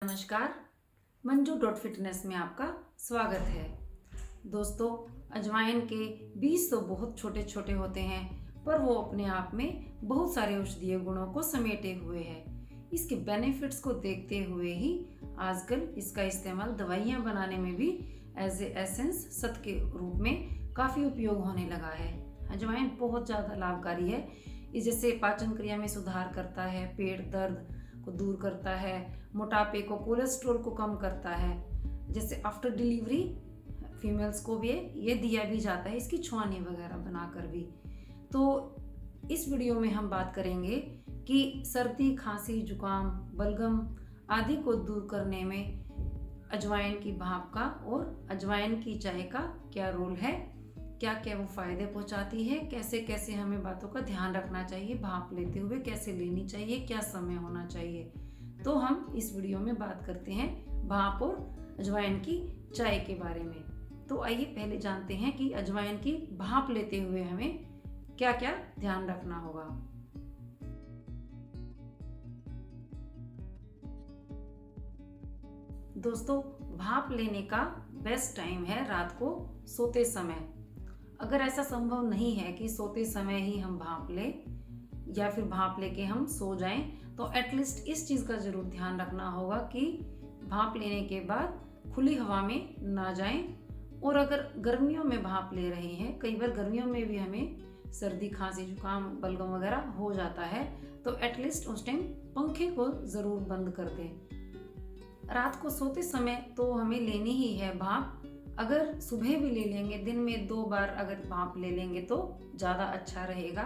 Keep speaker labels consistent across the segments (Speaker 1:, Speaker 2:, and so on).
Speaker 1: नमस्कार। मंजू.फिटनेस में आपका स्वागत है। दोस्तों, अजवाइन के बीज तो बहुत छोटे छोटे होते हैं, पर वो अपने आप में बहुत सारे औषधीय गुणों को समेटे हुए हैं। इसके बेनिफिट्स को देखते हुए ही आजकल इसका इस्तेमाल दवाइयाँ बनाने में भी एज ए एसेंस सत के रूप में काफ़ी उपयोग होने लगा है। अजवाइन बहुत ज़्यादा लाभकारी है। इस जैसे पाचन क्रिया में सुधार करता है, पेट दर्द को दूर करता है, मोटापे को, कोलेस्ट्रॉल को कम करता है। जैसे आफ्टर डिलीवरी फीमेल्स को भी ये दिया भी जाता है, इसकी छुआनी वगैरह बनाकर भी। तो इस वीडियो में हम बात करेंगे कि सर्दी, खांसी, जुकाम, बलगम आदि को दूर करने में अजवाइन की भाप का और अजवाइन की चाय का क्या रोल है, क्या क्या वो फायदे पहुंचाती है, कैसे कैसे हमें बातों का ध्यान रखना चाहिए, भाप लेते हुए कैसे लेनी चाहिए, क्या समय होना चाहिए। तो हम इस वीडियो में बात करते हैं भाप और अजवाइन की चाय के बारे में। तो आइए पहले जानते हैं कि अजवाइन की भाप लेते हुए हमें क्या क्या ध्यान रखना होगा। दोस्तों, भाप लेने का बेस्ट टाइम है रात को सोते समय। अगर ऐसा संभव नहीं है कि सोते समय ही हम भाप लें या फिर भाप लेके हम सो जाएं, तो एटलीस्ट इस चीज़ का जरूर ध्यान रखना होगा कि भाप लेने के बाद खुली हवा में ना जाएं। और अगर गर्मियों में भाप ले रहे हैं, कई बार गर्मियों में भी हमें सर्दी, खांसी, जुकाम, बलगम वगैरह हो जाता है, तो एटलीस्ट उस टाइम पंखे को ज़रूर बंद कर दें। रात को सोते समय तो हमें लेनी ही है भाप। अगर सुबह भी ले लेंगे, दिन में 2 बार अगर भाप ले लेंगे तो ज़्यादा अच्छा रहेगा।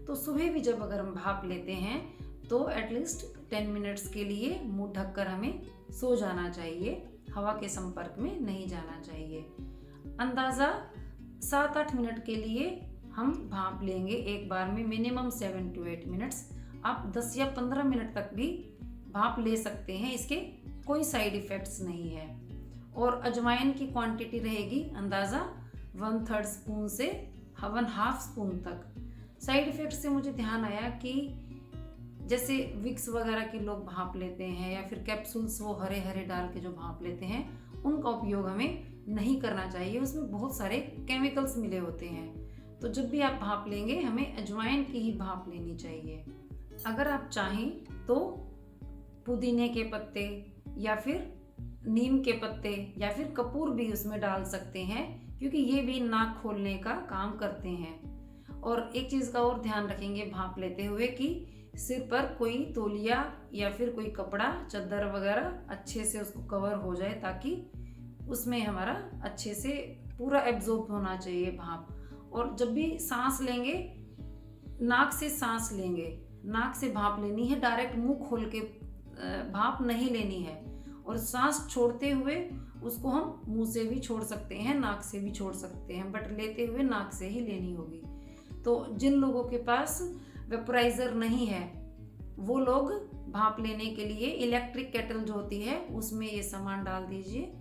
Speaker 1: तो सुबह भी जब अगर हम भाप लेते हैं तो एटलीस्ट 10 मिनट्स के लिए मुंह ढककर हमें सो जाना चाहिए, हवा के संपर्क में नहीं जाना चाहिए। अंदाज़ा 7-8 मिनट के लिए हम भाप लेंगे एक बार में, मिनिमम 7 to 8 मिनट्स। आप 10 या 15 मिनट तक भी भाप ले सकते हैं, इसके कोई साइड इफ़ेक्ट्स नहीं है। और अजवाइन की क्वांटिटी रहेगी अंदाज़ा 1/3 स्पून से 1/2 स्पून तक। साइड इफ़ेक्ट से मुझे ध्यान आया कि जैसे विक्स वगैरह के लोग भाप लेते हैं या फिर कैप्सूल्स वो हरे हरे डाल के जो भाप लेते हैं, उनका उपयोग हमें नहीं करना चाहिए। उसमें बहुत सारे केमिकल्स मिले होते हैं। तो जब भी आप भाप लेंगे हमें अजवाइन की ही भाप लेनी चाहिए। अगर आप चाहें तो पुदीने के पत्ते या फिर नीम के पत्ते या फिर कपूर भी उसमें डाल सकते हैं, क्योंकि ये भी नाक खोलने का काम करते हैं। और एक चीज़ का और ध्यान रखेंगे भाप लेते हुए कि सिर पर कोई तौलिया या फिर कोई कपड़ा, चादर वगैरह अच्छे से उसको कवर हो जाए, ताकि उसमें हमारा अच्छे से पूरा एब्जॉर्ब होना चाहिए भाप। और जब भी सांस लेंगे, नाक से सांस लेंगे, नाक से भाप लेनी है, डायरेक्ट मुंह खोल के भाप नहीं लेनी है। और सांस छोड़ते हुए उसको हम मुंह से भी छोड़ सकते हैं, नाक से भी छोड़ सकते हैं, बट लेते हुए नाक से ही लेनी होगी। तो जिन लोगों के पास वेपोराइजर नहीं है, वो लोग भाप लेने के लिए इलेक्ट्रिक केटल जो होती है उसमें ये सामान डाल दीजिए,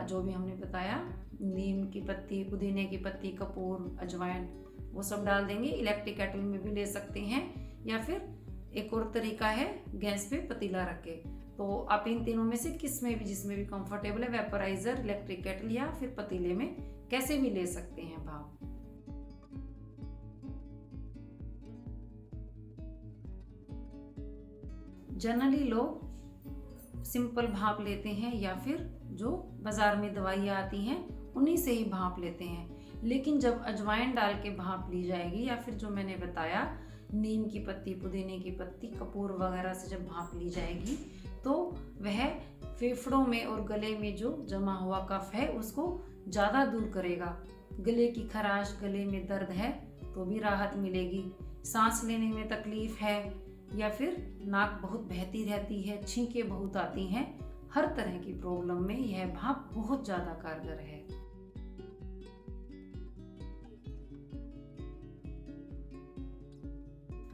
Speaker 1: जो भी हमने बताया, नीम की पत्ती, पुदीने की पत्ती, कपूर, अजवाइन, वो सब डाल देंगे। इलेक्ट्रिक केटल में भी ले सकते हैं, या फिर एक और तरीका है गैस पे पतीला रख के। तो आप इन तीनों में से किस में भी, जिसमें भी कंफर्टेबल है, वेपोराइजर, इलेक्ट्रिक केटल या फिर पतीले में, कैसे भी ले सकते हैं भाप। जनरली लोग सिंपल भाप लेते हैं या फिर जो बाजार में दवाइयाँ आती हैं उन्हीं से ही भाप लेते हैं। लेकिन जब अजवाइन डाल के भाप ली जाएगी, या फिर जो मैंने बताया नीम की पत्ती, पुदीने की पत्ती, कपूर वगैरह से जब भाप ली जाएगी, तो वह फेफड़ों में और गले में जो जमा हुआ कफ है उसको ज़्यादा दूर करेगा। गले की खराश, गले में दर्द है तो भी राहत मिलेगी। सांस लेने में तकलीफ है या फिर नाक बहुत बहती रहती है, छींकें बहुत आती हैं, हर तरह की प्रॉब्लम में यह भाप बहुत ज़्यादा कारगर है।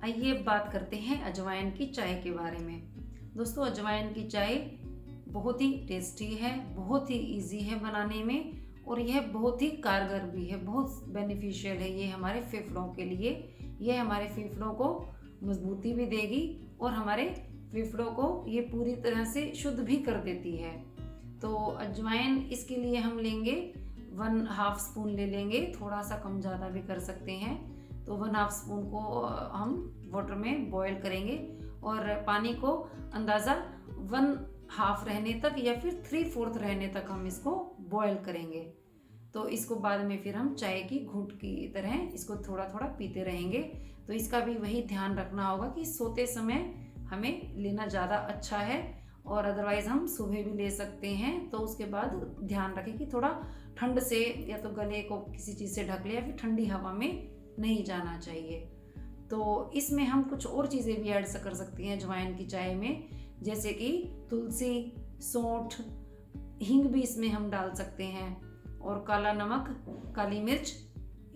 Speaker 1: आइए बात करते हैं अजवाइन की चाय के बारे में। दोस्तों, अजवाइन की चाय बहुत ही टेस्टी है, बहुत ही इजी है बनाने में, और यह बहुत ही कारगर भी है, बहुत बेनिफिशियल है ये हमारे फेफड़ों के लिए। यह हमारे फेफड़ों को मजबूती भी देगी और हमारे फेफड़ों को ये पूरी तरह से शुद्ध भी कर देती है। तो अजवाइन इसके लिए हम लेंगे 1/2 स्पून ले लेंगे, थोड़ा सा कम ज़्यादा भी कर सकते हैं। तो 1/2 स्पून को हम वाटर में बॉईल करेंगे और पानी को अंदाज़ा 1/2 रहने तक या फिर 3/4 रहने तक हम इसको बॉईल करेंगे। तो इसको बाद में फिर हम चाय की घूंट की तरह इसको थोड़ा थोड़ा पीते रहेंगे। तो इसका भी वही ध्यान रखना होगा कि सोते समय हमें लेना ज़्यादा अच्छा है, और अदरवाइज़ हम सुबह भी ले सकते हैं। तो उसके बाद ध्यान रखें कि थोड़ा ठंड से या तो गले को किसी चीज़ से ढक ले या फिर ठंडी हवा में नहीं जाना चाहिए। तो इसमें हम कुछ और चीज़ें भी ऐड कर सकते हैं अजवाइन की चाय में, जैसे कि तुलसी, सौंठ, हींग भी इसमें हम डाल सकते हैं, और काला नमक, काली मिर्च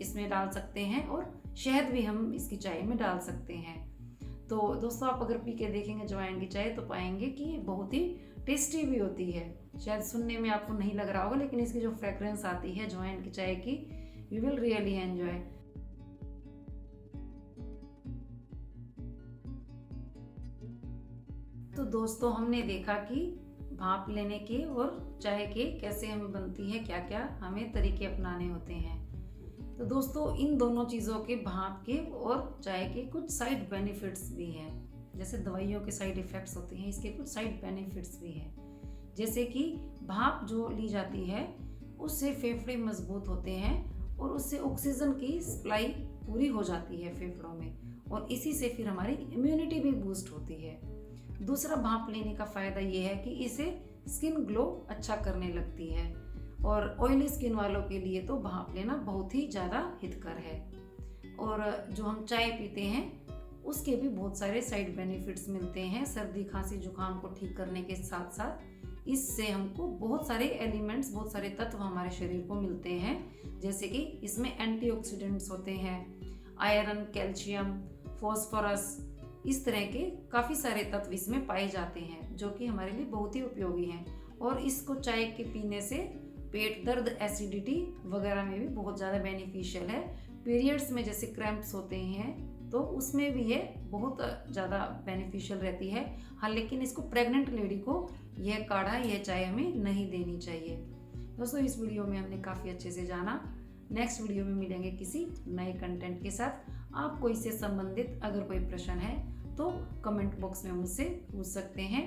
Speaker 1: इसमें डाल सकते हैं, और शहद भी हम इसकी चाय में डाल सकते हैं। तो दोस्तों, आप अगर पी के देखेंगे अजवाइन की चाय तो पाएंगे कि ये बहुत ही टेस्टी भी होती है। शायद सुनने में आपको नहीं लग रहा होगा, लेकिन इसकी जो फ्रेग्रेंस आती है अजवाइन की चाय की, यू विल रियली एंजॉय। तो दोस्तों, हमने देखा कि भाप लेने के और चाय के कैसे हमें बनती है, क्या क्या हमें तरीके अपनाने होते हैं। तो दोस्तों, इन दोनों चीज़ों के, भाप के और चाय के, कुछ साइड बेनिफिट्स भी हैं। जैसे दवाइयों के साइड इफ़ेक्ट्स होते हैं, इसके कुछ साइड बेनिफिट्स भी हैं। जैसे कि भाप जो ली जाती है उससे फेफड़े मजबूत होते हैं और उससे ऑक्सीजन की सप्लाई पूरी हो जाती है फेफड़ों में, और इसी से फिर हमारी इम्यूनिटी भी बूस्ट होती है। दूसरा भाप लेने का फ़ायदा ये है कि इसे स्किन ग्लो अच्छा करने लगती है, और ऑयली स्किन वालों के लिए तो भाप लेना बहुत ही ज़्यादा हितकर है। और जो हम चाय पीते हैं उसके भी बहुत सारे साइड बेनिफिट्स मिलते हैं। सर्दी, खांसी, जुकाम को ठीक करने के साथ साथ इससे हमको बहुत सारे एलिमेंट्स, बहुत सारे तत्व हमारे शरीर को मिलते हैं। जैसे कि इसमें एंटीऑक्सीडेंट्स होते हैं, आयरन, कैल्शियम, फॉस्फोरस, इस तरह के काफ़ी सारे तत्व इसमें पाए जाते हैं जो कि हमारे लिए बहुत ही उपयोगी हैं। और इसको चाय के पीने से पेट दर्द, एसिडिटी वगैरह में भी बहुत ज़्यादा बेनिफिशियल है। पीरियड्स में जैसे क्रैम्प्स होते हैं तो उसमें भी ये बहुत ज़्यादा बेनिफिशियल रहती है। हाँ, लेकिन इसको प्रेग्नेंट लेडी को यह काढ़ा, यह चाय हमें नहीं देनी चाहिए। दोस्तों, इस वीडियो में हमने काफ़ी अच्छे से जाना। नेक्स्ट वीडियो में मिलेंगे किसी नए कंटेंट के साथ। आपको इससे संबंधित अगर कोई प्रश्न है तो कमेंट बॉक्स में मुझसे पूछ सकते हैं।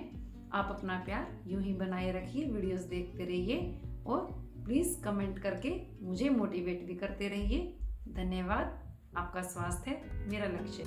Speaker 1: आप अपना प्यार यूं ही बनाए रखिए, वीडियोस देखते रहिए और प्लीज़ कमेंट करके मुझे मोटिवेट भी करते रहिए। धन्यवाद। आपका स्वास्थ्य है मेरा लक्ष्य।